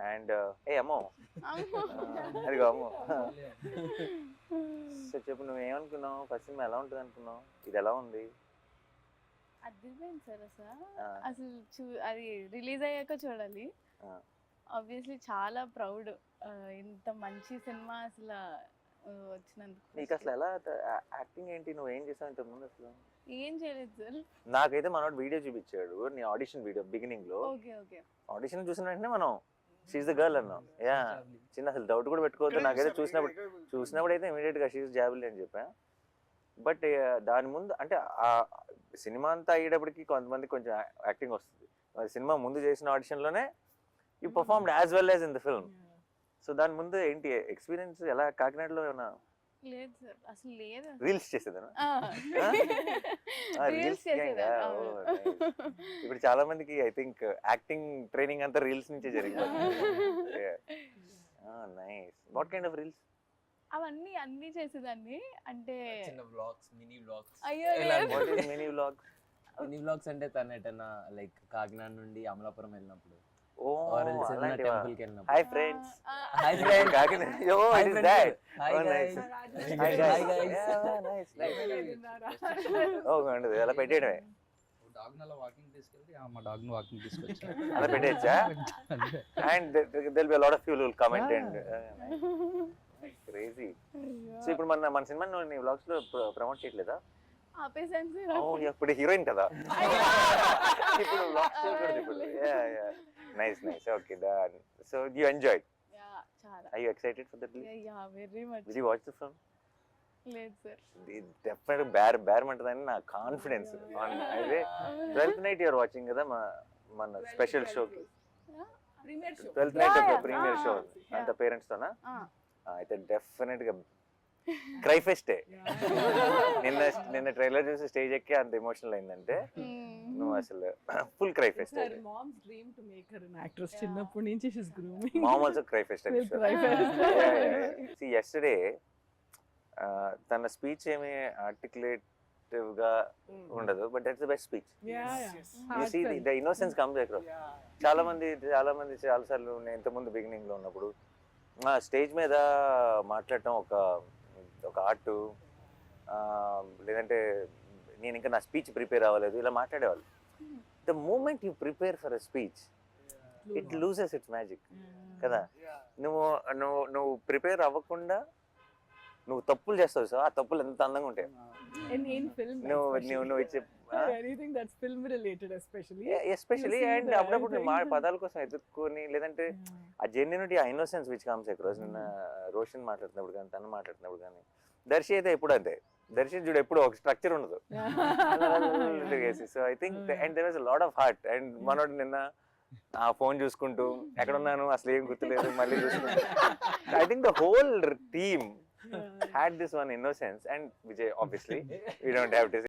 And ఏ అమ్మో అదిగో అమ్మో. సో చెప్పు, నువ్వేమనుకున్నావు ఫస్ట్ సినిమా ఎలా ఉంటుంది అనుకున్నావు, ఇది ఎలా ఉంది? అదిరిపోయింది సార్ అసలు అది రిలీజ్ అయ్యాక చూడాలి. ఆబ్వియస్లీ చాలా ప్రౌడ్ ఇంత మంచి సినిమా అసలు వచ్చినందుకు. నీకు అసలు ఎలా యాక్టింగ్ ఏంటి, నువ్వు ఏం చేసావు ఇంతకు ముందు అసలు? ఏం చేయలేదు సార్. నాకైతే మనోడు వీడియో చూపించాడు, నీ ఆడిషన్ వీడియో బిగినింగ్ లో. Okay okay. ఆడిషన్ చూసిన వెంటనే మనం షీఈ్ ద గర్ల్ అన్నాం. యా, చిన్న అసలు డౌట్ కూడా పెట్టుకోవద్దు. నాకైతే చూసినప్పుడు అయితే ఇమీడియట్ గా షీఈ్ జాబిల్ అని చెప్పా. బట్ దాని ముందు అంటే ఆ సినిమా అంతా అయ్యేటప్పటికి కొంతమంది కొంచెం యాక్టింగ్ వస్తుంది. సినిమా ముందు చేసిన ఆడిషన్ లోనే you performed as well as in the film. So దాని ముందు ఏంటి ఎక్స్పీరియన్స్, ఎలా కాకినాడలో ఏమన్నా? లేదు సార్ అసలు లేదు. రీల్స్ చేసేదా? రీల్స్ చేసేదా? ఇప్పుడు చాలా మందికి ఐ థింక్ యాక్టింగ్ ట్రైనింగ్ అంతా రీల్స్ నుంచే జరిగింది. Nice. What kind of reels? అవన్నీ అన్ని చేసేదాన్ని. అంటే చిన్న వ్లాగ్స్, మినీ వ్లాగ్స్. అయ్యో what is mini vlog? Mini vlogs అంటే తన ఎటన్నా లైక్ కాకినాడ నుండి అమలాపురం వెళ్ళినప్పుడు, ఓ అలాంటివా? టెంపుల్ కి వెళ్ళినప్పుడు. Hi friends. Hi friends. Kakinada. Oh it is that. Hi Oh, guys. nice. Hi Hi guys. guys. Nice. ఓ ఉండదు అలా పెట్టేయడమే. డాగ్ అలా వాకింగ్ తీసుకెళ్ళి మా డాగ్ ని వాకింగ్ తీసుకొచ్చా. అలా పెట్టేయచ్చా? And there'll be a lot of people who will comment and crazy. So ఇప్పుడు మన సినిమా నీ వ్లాగ్స్ లో ప్రమోట్ చేయట్లేదా? ఆపేసాను సార్. అవును, ఇప్పుడు హీరోయిన్ కదా, ఇప్పుడు వ్లాగ్స్ చేయకూడదు ఇప్పుడు. Nice nice. Okay done. So you enjoyed? Yeah చాలా. Are you excited for that release? Yeah very much. Will you watch the film? లేదు సార్. డెఫినెట్ బేరమంటదని నా కాన్ఫిడెన్స్. అయితే 12th నైట్ యూఆర్ వాచింగ్ కదా మన స్పెషల్ షోకి. Premiere show. 12th night Yeah, premiere show yeah. అంత parents తోనా? అయితే definite గా క్రై ఫెస్టే. నిన్న ట్రైలర్ చూసి స్టేజ్ ఎక్కి అంత ఎమోషనల్ అయిందంటే నువ్వు అసలు full cry pest. Her mom's dream to make her an actress. చిన్నప్పటి నుంచి she's grooming. Mom also cry fest. Will cry fest. See yesterday తన స్పీచ్ ఏమి ఆర్టికులేటివ్ గా ఉండదు, but that's the best speech. Yeah. You see the innocence comes across. చాలా మంది చాలా సార్లు నేను ఇంతకుముందు బిగినింగ్ లో ఉన్నప్పుడు స్టేజ్ మీద మాట్లాడటం ఒక ఆర్ట్, లేదంటే నేను ఇంకా నా స్పీచ్ ప్రిపేర్ అవ్వలేదు ఇలా మాట్లాడేవాళ్ళు. The moment you prepare for a speech it loses its magic కదా. నువ్వు ప్రిపేర్ అవ్వకుండా నువ్వు తప్పులు చేస్తావు సార్, ఆ తప్పులు ఎంత అందంగా ఉంటాయి. In film. నువ్వు ఇచ్చే Anything that's film related especially. Especially. You see and the అప్పుడప్పుడు thing. నువ్వు పదాల కోసం ఎదుర్కొని, లేదంటే ఆ జెన్యూనిటీ, ఆ ఇన్నోసెన్స్ విచ్ కమ్స్ అక్రాస్. నిన్న రోషన్ మాట్లాడుతున్నప్పుడు కానీ తను మాట్లాడుతున్నప్పుడు కానీ, దర్శి అయితే ఎప్పుడు అంతే. దర్శి చూడు ఎప్పుడు ఒక స్ట్రక్చర్ ఉండదు. So I think and there was a lot of heart. అండ్ మనోడు నిన్న ఆ ఫోన్ చూసుకుంటూ ఎక్కడ ఉన్నాను అసలు ఏం గుర్తులేదు మళ్ళీ చూసుకుంటూ, I think the whole team had this one innocence, and Vijay obviously we don't have to say